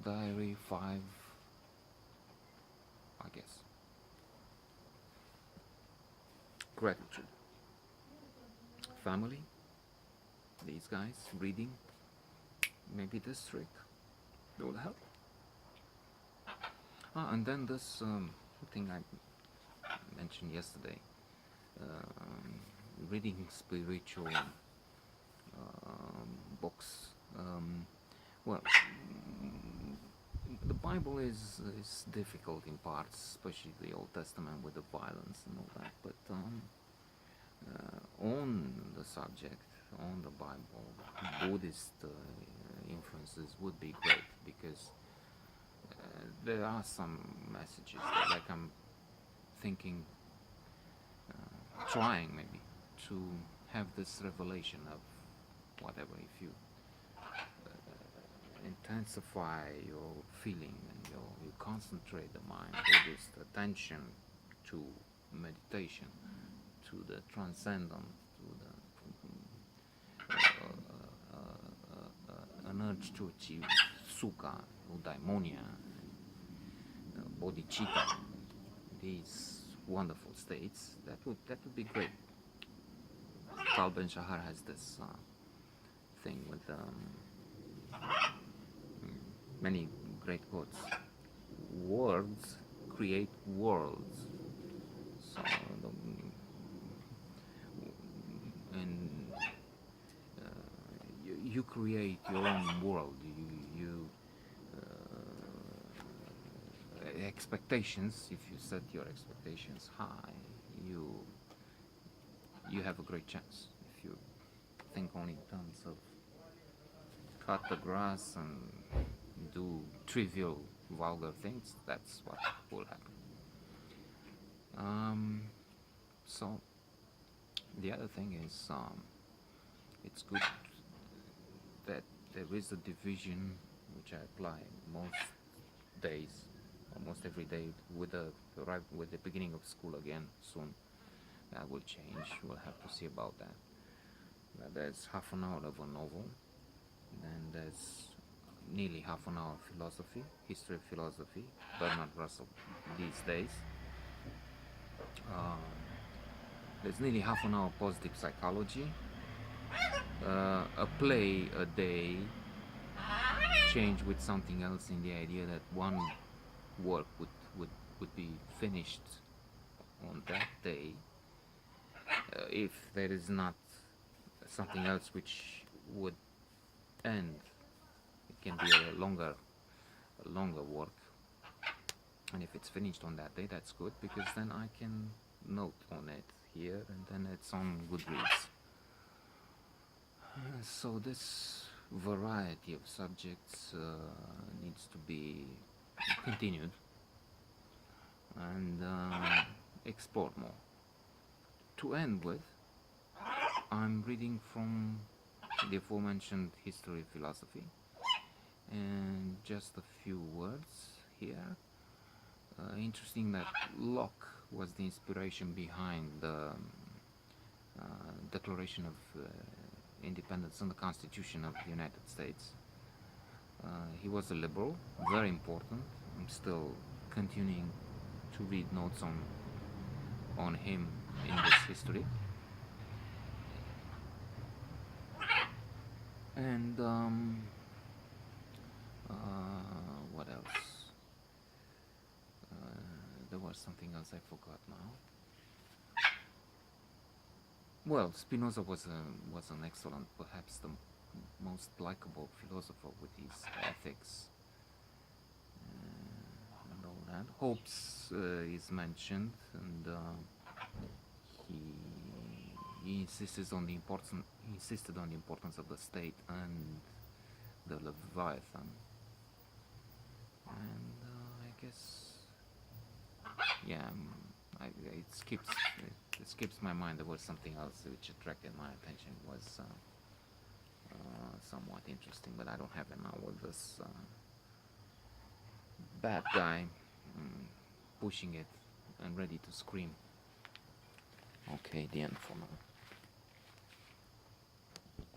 diary 5, I guess. Gratitude. Family. These guys reading. Maybe this trick will help. And then this thing I mentioned yesterday. Reading spiritual books. Well, the Bible is difficult in parts, especially the Old Testament with the violence and all that. But on the subject, on the Bible, Buddhist influences would be great, because there are some messages that, like, I'm thinking, trying maybe to have this revelation of whatever. If you intensify your feeling and you concentrate the mind, Buddhist attention to meditation, to the transcendent, to the an urge to achieve sukha, eudaimonia, bodhicitta, these wonderful states, that would be great. Tal Ben Shahar has this thing with many great quotes. Words create worlds. So, and you create your own world. You expectations. If you set your expectations high, you have a great chance. If you think only in terms of cut the grass and do trivial, vulgar things, that's what will happen. So the other thing is, it's good that there is a division, which I apply most days, almost every day, with the beginning of school again soon. That will change. We'll have to see about that. There's half an hour of a novel, then there's nearly half an hour philosophy, history of philosophy, Bernard Russell these days. There's nearly half an hour positive psychology, a play a day, change with something else, in the idea that one work would be finished on that day, if there is not something else which would end. It can be a longer work, and if it's finished on that day, that's good, because then I can note on it here, and then it's on Goodreads. So this variety of subjects needs to be continued and explored more. To end with, I'm reading from the aforementioned history of philosophy, and just a few words here. Interesting that Locke was the inspiration behind the Declaration of Independence and the Constitution of the United States. He was a liberal, very important. I'm still continuing to read notes on him in this history. And what else? There was something else I forgot now. Well, Spinoza was an excellent, perhaps the most likable philosopher, with his ethics and all that. Hobbes is mentioned, and he insisted on the importance of the state and the Leviathan. And I guess, yeah, it skips my mind. There was something else which attracted my attention. It was somewhat interesting, but I don't have it now, with this bad guy pushing it and ready to scream. Okay, the end for now.